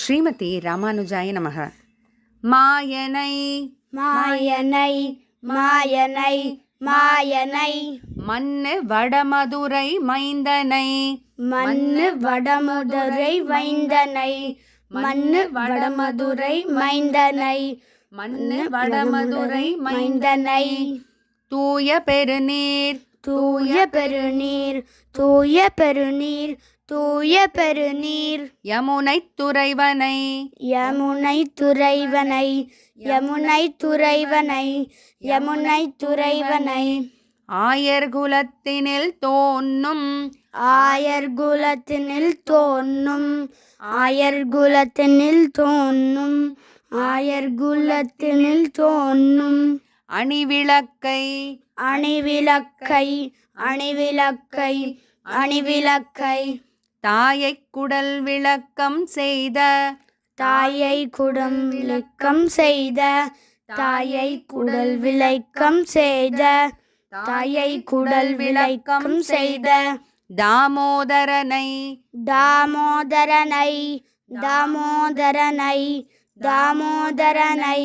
ஸ்ரீமதி ராமானுஜாய நமக. மாயனை மாயனை மாயனை மாயனை மன்னு வடமதுரை மைந்தனை மண்ணு வடமதுரை வைந்தனை மண்ணு வடமதுரை மைந்தனை மன்னு வடமதுரை மைந்தனை தூய பெருநீர் தூய பெருநீர் தூய பெருநீர் தூய பெருநீர் யமுனை துறைவனை யமுனை துறைவனை யமுனை துறைவனை யமுனை துறைவனை ஆயர் குலத்தினில் தோன்றும் ஆயர்குலத்தினில் தோன்றும் ஆயர்குலத்தினில் தோன்றும் ஆயர்குலத்தினில் தோன்றும் அணிவிளக்கை அணிவிளக்கை அணிவிளக்கை அணிவிளக்கை தாயை குடல் விளக்கம் செய்த தாயை குடம் விளக்கம் செய்த தாயை குடல் விளக்கம் செய்த தாயை குடல் விளக்கம் செய்த தாமோதரனை தாமோதரனை தாமோதரனை தாமோதரனை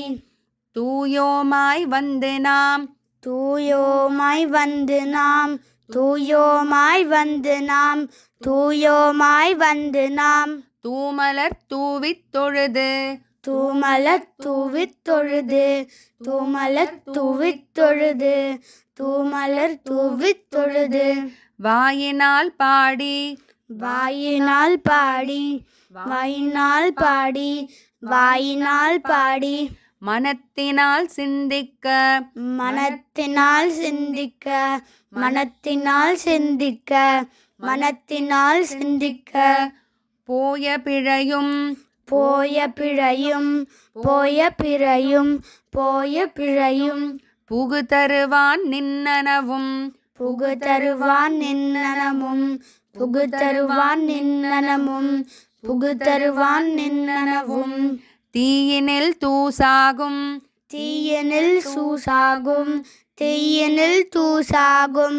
தூயோமாய் வந்து நாம் தூயோமாய் வந்து நாம் தூயோமாய் வந்து நாம் தூயோமாய் வந்து நாம் தூமலர் தூவித் தொழுது தூமலர் தூவித் தொழுது தூமலர் தூவித் தொழுது தூமலர் தூவித் தொழுது வாயினால் பாடி வாயினால் பாடி வாயினால் பாடி வாயினால் பாடி மனத்தினால் சிந்திக்க மனத்தினால் சிந்திக்க மனத்தினால் சிந்திக்க மனத்தினால் சிந்திக்க போய பிழையும் போய பிழையும் போய பிழையும் போய பிழையும் புகு தருவான் நின்னனவும் புகு தருவான் நின்னனமும் புகு தருவான் நின்னனமும் புகு தருவான் நின்னனவும் தீயினில் தூசாகும் தீயனில் சூசாகும் தீயனில் தூசாகும்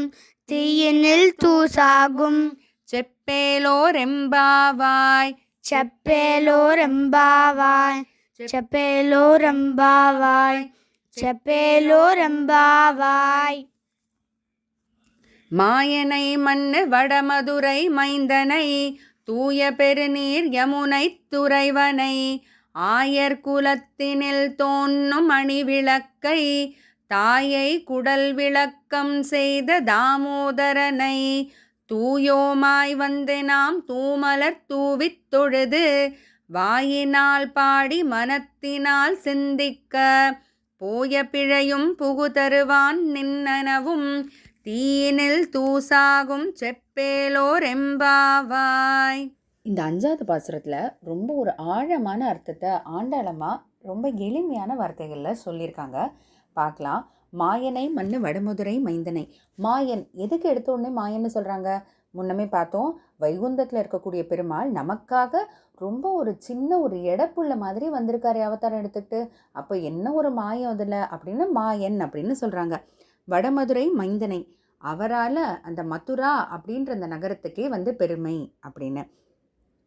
தீயனில் தூசாகும் செப்பேலோரெம்பாவாய் செப்பேலோரெம்பாவாய் செப்பேலோரெம்பாவாய் செப்பேலோரெம்பாவாய் மாயனை மன்னு வடமதுரை மைந்தனை தூய பெருநீர் யமுனை துறைவனை ஆயர் குலத்தினில் தோன்றும் அணிவிளக்கை தாயை குடல் விளக்கம் செய்த தாமோதரனை தூயோமாய் வந்து நாம் தூமலர் தூவித் தொழுது வாயினால் பாடி மனத்தினால் சிந்திக்க போய பிழையும் புகு தருவான் நின்னனவும் தீயினில் தூசாகும் செப்பேலோர் எம்பாவாய். இந்த 5வது பாசுரத்தில் ரொம்ப ஒரு ஆழமான அர்த்தத்தை ஆண்டாளம்மா ரொம்ப எளிமையான வார்த்தைகளில் சொல்லியிருக்காங்க. பார்க்கலாம். மாயனை மண்ணு வடமதுரை மைந்தனை. மாயன் எதுக்கு எடுத்த உடனே மாயன்னு சொல்கிறாங்க? முன்னமே பார்த்தோம், வைகுந்தத்தில் இருக்கக்கூடிய பெருமாள் நமக்காக ரொம்ப ஒரு சின்ன ஒரு எடப்புள்ள மாதிரி வந்திருக்காரு அவதாரம் எடுத்துக்கிட்டு. அப்போ என்ன ஒரு மாயம் அதில் அப்படின்னு மாயன் அப்படின்னு சொல்கிறாங்க. வடமதுரை மைந்தனை, அவரால் அந்த மதுரா அப்படின்ற அந்த நகரத்துக்கே வந்து பெருமை அப்படின்னு.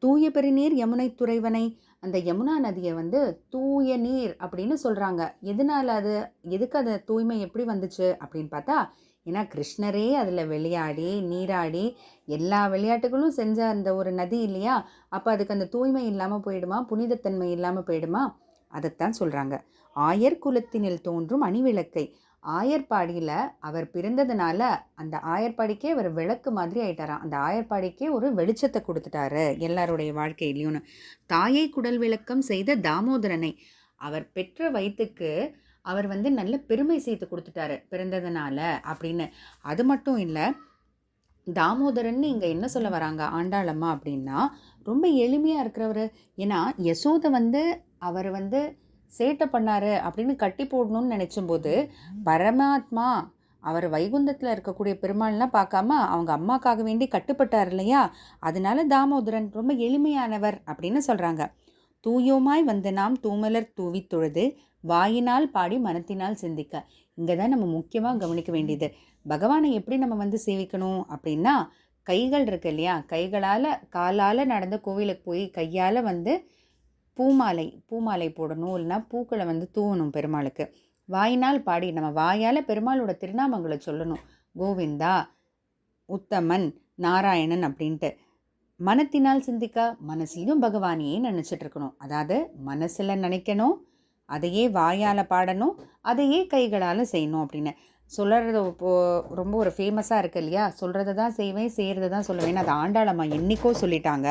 தூய பெருநீர் யமுனை துறைவனை, அந்த யமுனா நதியை வந்து தூய நீர் அப்படின்னு சொல்கிறாங்க. எதனால் அது, எதுக்கு அது தூய்மை எப்படி வந்துச்சு அப்படின்னு பார்த்தா, ஏன்னா கிருஷ்ணரே அதில் விளையாடி நீராடி எல்லா விளையாட்டுகளும் செஞ்ச அந்த ஒரு நதி இல்லையா? அப்போ அதுக்கு அந்த தூய்மை இல்லாமல் போயிடுமா, புனிதத்தன்மை இல்லாமல் போயிடுமா? அதைத்தான் சொல்கிறாங்க. ஆயர் குலத்தினில் தோன்றும் அணிவிளக்கை, ஆயர்பாடியில் அவர் பிறந்ததுனால அந்த ஆயர்பாடிக்கே அவர் விளக்கு மாதிரி ஆயிட்டாராம். அந்த ஆயர்பாடிக்கே ஒரு வெளிச்சத்தை கொடுத்துட்டாரு எல்லாருடைய வாழ்க்கையிலையும். தாயை குடல் விளக்கம் செய்த தாமோதரனை, அவர் பெற்ற வயிற்றுக்கு அவர் வந்து நல்ல பெருமை சேர்த்து கொடுத்துட்டாரு பிறந்ததுனால அப்படின்னு. அது மட்டும் இல்லை, தாமோதரன் இங்கே என்ன சொல்ல வராங்க ஆண்டாளம்மா அப்படின்னா, ரொம்ப எளிமையாக இருக்கிறவர். ஏன்னா யசோதை வந்து அவர் வந்து சேட்டை பண்ணாரு அப்படின்னு கட்டி போடணும்னு நினச்சும்போது, பரமாத்மா அவர் வைகுந்தத்தில் இருக்கக்கூடிய பெருமாள்லாம் பார்க்காம அவங்க அம்மாக்காக வேண்டி கட்டுப்பட்டார் இல்லையா? அதனால தாமோதரன் ரொம்ப எளிமையானவர் அப்படின்னு சொல்கிறாங்க. தூயோமாய் வந்து நாம் தூமலர் தூவி தொழுது வாயினால் பாடி மனத்தினால் சிந்திக்க. இங்கே தான் நம்ம முக்கியமாக கவனிக்க வேண்டியது. பகவானை எப்படி நம்ம வந்து சேவிக்கணும் அப்படின்னா, கைகள் இருக்கு இல்லையா, கைகளால் காலால் நடந்த கோவிலுக்கு போய் கையால் வந்து பூமாலை போடணும், இல்லைனா பூக்களை வந்து தூவணும் பெருமாளுக்கு. வாயினால் பாடி நம்ம வாயால் பெருமாளோட திருநாமங்களை சொல்லணும். கோவிந்தா, உத்தமன், நாராயணன் அப்படின்ட்டு. மனத்தினால் சிந்திக்கா, மனசுலையும் பகவானையே நினச்சிட்டு இருக்கணும். அதாவது மனசில் நினைக்கணும், அதையே வாயால் பாடணும், அதையே கைகளால் செய்யணும் அப்படின்னு சொல்கிறது. இப்போது ரொம்ப ஒரு ஃபேமஸாக இருக்குது இல்லையா, சொல்கிறத தான் செய்வேன், செய்கிறத தான் சொல்லுவேன்னு. அது ஆண்டாளம்மா என்னைக்கோ சொல்லிட்டாங்க.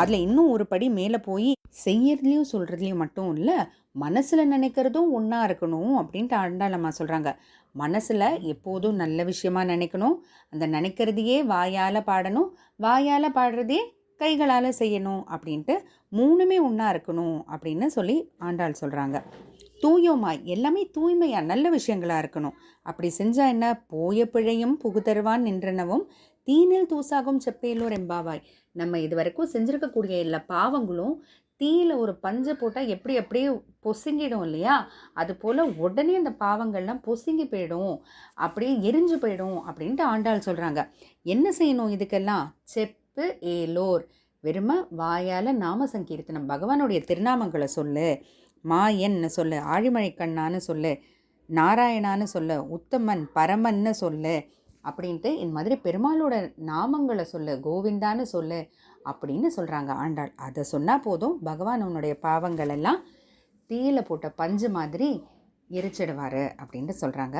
அதில் இன்னும் ஒரு படி மேலே போய் செய்யறதுலையும் சொல்கிறதுலையும் மட்டும் இல்லை, மனசில் நினைக்கிறதும் ஒன்றா இருக்கணும் அப்படின்ட்டு ஆண்டாளம்மா சொல்கிறாங்க. மனசில் எப்போதும் நல்ல விஷயமா நினைக்கணும், அந்த நினைக்கிறதையே வாயால் பாடணும், வாயால் பாடுறதே கைகளால் செய்யணும் அப்படின்ட்டு மூணுமே ஒன்றா இருக்கணும் அப்படின்னு சொல்லி ஆண்டாள் சொல்கிறாங்க. தூயோமாய், எல்லாமே தூய்மையாக நல்ல விஷயங்களாக இருக்கணும். அப்படி செஞ்சால் என்ன, போய பிழையும் புகுதருவான் நின்றனவும் தீனில் தூசாகும் செப்பேலோர் எம்பாவாய். நம்ம இது வரைக்கும் செஞ்சுருக்கக்கூடிய எல்லா பாவங்களும் தீயில் ஒரு பஞ்சை போட்டால் எப்படி அப்படியே பொசுங்கிடும் இல்லையா, அது போல் உடனே அந்த பாவங்கள்லாம் பொசுங்கி போயிடும், அப்படியே எரிஞ்சு போயிடும் அப்படின்ட்டு ஆண்டாள் சொல்கிறாங்க. என்ன செய்யணும் இதுக்கெல்லாம், செப்பு ஏலோர், வெறும வாயால் நாம சங்கீர்த்தனம், பகவானுடைய திருநாமங்களை சொல்லு, மாயன்னு சொல்லு, ஆழிமழை கண்ணான்னு சொல்லு, நாராயணான்னு சொல்லு, உத்தமன் பரமன்னு சொல்லு அப்படின்ட்டு இந்த மாதிரி பெருமாளோட நாமங்களை சொல்லு, கோவிந்தான்னு சொல்லு அப்படின்னு சொல்கிறாங்க ஆண்டாள். அதை சொன்னால் போதும், பகவான் உன்னுடைய பாவங்கள் எல்லாம் தீயில் போட்ட பஞ்சு மாதிரி எரிச்சிடுவார் அப்படின்ட்டு சொல்கிறாங்க.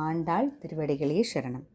ஆண்டாள் திருவடிகளே சரணம்.